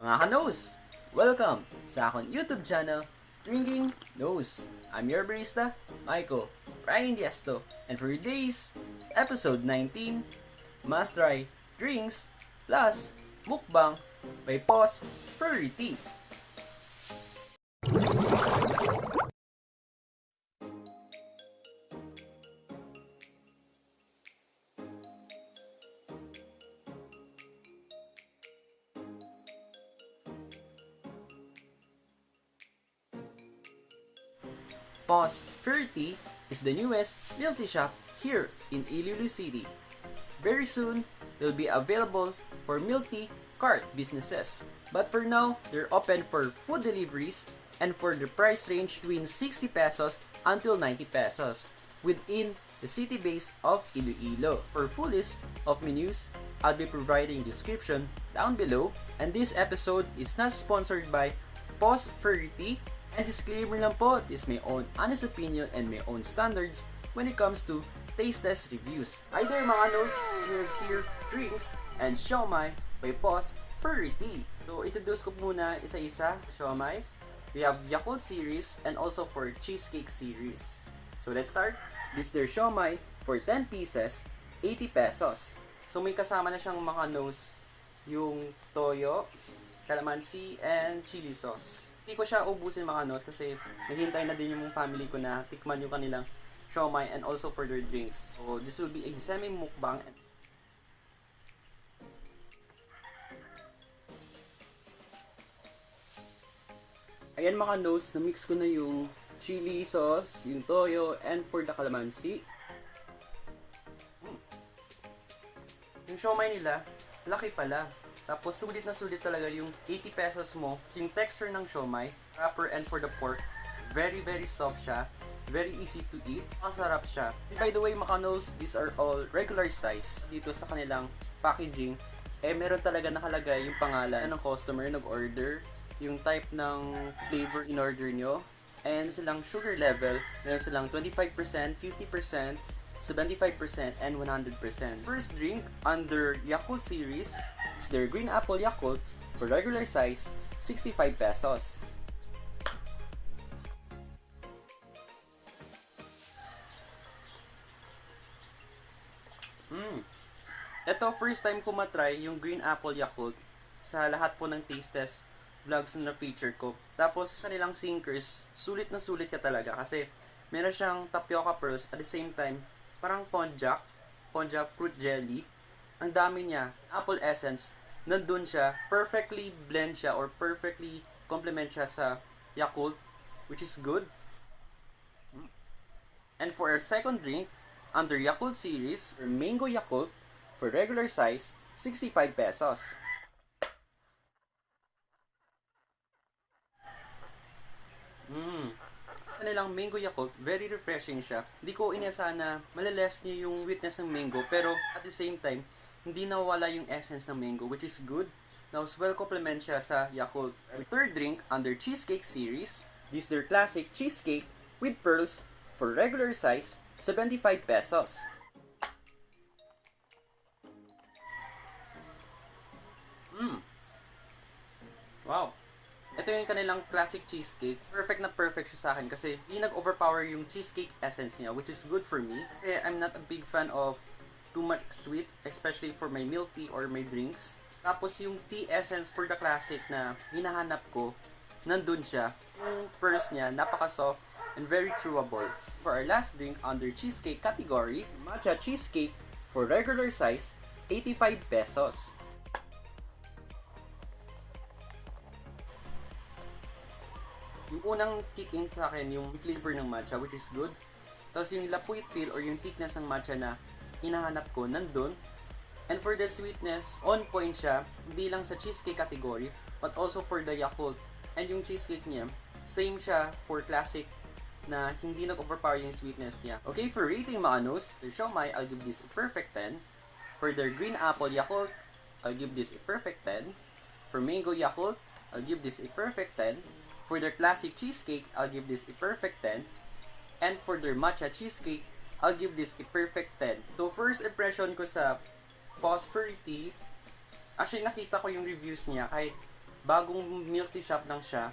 Mga ka-nose! Welcome sa akong YouTube channel, Drinking Nose. I'm your barista, Michael Ryan Diesto. And for today's episode 19, must try drinks plus mukbang by Pos Furry Tea. Pos Furry Tea is the newest milk tea shop here in Iloilo City. Very soon, they'll be available for milk tea cart businesses. But for now, they're open for food deliveries and for the price range between 60 pesos until 90 pesos within the city base of Iloilo. For full list of menus, I'll be providing description down below. And this episode is not sponsored by Pos Furry Tea. And disclaimer lang po, this is my own honest opinion and my own standards when it comes to taste test reviews. Hi there mga nos, serve here drinks and siomai by Pos Furry Tea. So introduce ko muna isa-isa siomai. We have Yakult series and also for cheesecake series. So let's start. This is their siomai for 10 pieces, 80 pesos. So may kasama na siyang mga nos, yung toyo, calamansi, and chili sauce. Hindi ko siya ubusin mga nos kasi naghintay na din yung family ko na tikman yung kanilang siomai and also for their drinks. So this will be a semi-mukbang. Ayan mga nos, na-mix ko na yung chili sauce, yung toyo, and for the calamansi. Yung siomai nila, laki pala. Tapos sulit na sulit talaga yung 80 pesos mo. Yung texture ng siomai, wrapper and for the pork, very soft siya. Very easy to eat. Masarap siya. By the way, Makanos, these are all regular size. Dito sa kanilang packaging, meron talaga nakalagay yung pangalan ng customer nag-order, yung type ng flavor in-order nyo, and silang sugar level. Meron silang 25%, 50%, 75%, and 100%. First drink under Yakult series is their Green Apple Yakult for regular size, 65 pesos. Ito, first time ko matry yung Green Apple Yakult sa lahat po ng taste test vlogs na feature ko. Tapos, kanilang sinkers, sulit na sulit ka talaga kasi meron siyang tapioca pearls at the same time, parang konjac fruit jelly. Ang dami niya, apple essence, nandun siya, perfectly blend siya or perfectly complement siya sa Yakult, which is good. And for our second drink, under Yakult series, Mango Yakult, for regular size, 65 pesos. Kanilang Mango Yakult, very refreshing siya. Hindi ko inasahan na malalas niya yung sweetness ng mango, pero at the same time, hindi nawala yung essence ng mango, which is good. Now, well complement siya sa Yakult. Our third drink under Cheesecake series, this is their classic cheesecake with pearls for regular size, 75 pesos. Wow! Ito yung kanilang classic cheesecake. Perfect na perfect siya sa akin kasi hindi nag-overpower yung cheesecake essence niya, which is good for me. Kasi I'm not a big fan of too much sweet, especially for my milk tea or my drinks. Tapos yung tea essence for the classic na hinahanap ko, nandun siya. Yung pearls niya, napaka-soft and very chewable. For our last drink under cheesecake category, matcha cheesecake for regular size, 85 pesos. Yung unang kick in sa akin, yung flavor ng matcha, which is good. Tapos yung lapuit feel or yung thickness ng matcha na hinahanap ko, nandun. And for the sweetness, on point siya, hindi lang sa cheesecake category, but also for the Yakult. And yung cheesecake niya, same siya for classic na hindi nag-overpower yung sweetness niya. Okay, for rating mga nos, for siomai, I'll give this a perfect 10. For their Green Apple Yakult, I'll give this a perfect 10. For Mango Yakult, I'll give this a perfect 10. For their classic cheesecake, I'll give this a perfect 10. And for their matcha cheesecake, I'll give this a perfect 10. So first impression ko sa Pos Furry Tea, actually nakita ko yung reviews niya kahit bagong milk tea shop lang siya.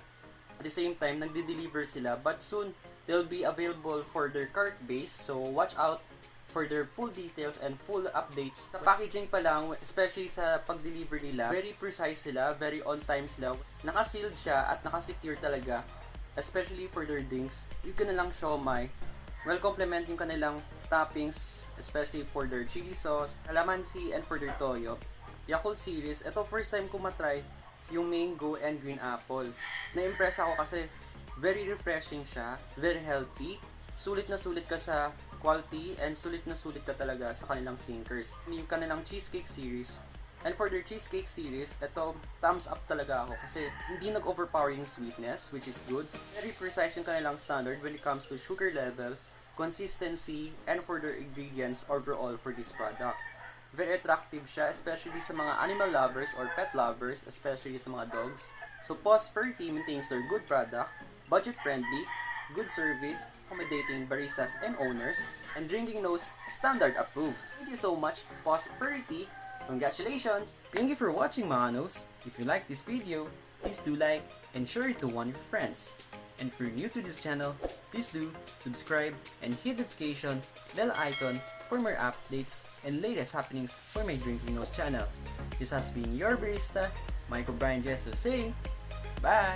At the same time, nagde-deliver sila. But soon, they'll be available for their cart base. So, watch out for their full details and full updates. Sa packaging pa lang, especially sa pag-deliver nila, very precise sila, very on time sila. Naka-sealed siya at naka-secure talaga. Especially for their drinks. Yung kanilang siomai, well complement yung kanilang toppings, especially for their chili sauce, calamansi, and for their toyo. Yakult series, ito first time ko matry yung mango and green apple. Na-impress ako kasi very refreshing siya, very healthy, sulit na sulit ka sa quality, and sulit na sulit ka talaga sa kanilang sinkers. Yung kanilang cheesecake series, and for their cheesecake series, ito thumbs up talaga ako kasi hindi nag-overpower yung sweetness, which is good. Very precise yung kanilang standard when it comes to sugar level, consistency, and for their ingredients overall for this product. Very attractive siya, especially sa mga animal lovers or pet lovers, especially sa mga dogs. So, Pause Ferty maintains their good product, budget-friendly, good service, accommodating baristas and owners, and drinking nose standard approved. Thank you so much, Pause Ferty. Congratulations! Thank you for watching, mga nos. If you like this video, please do like and share it to one of your friends. And if you're new to this channel, please do subscribe and hit the notification bell icon for more updates and latest happenings for my Drinking Nose channel. This has been your barista, Michael Brian Jesus saying, bye!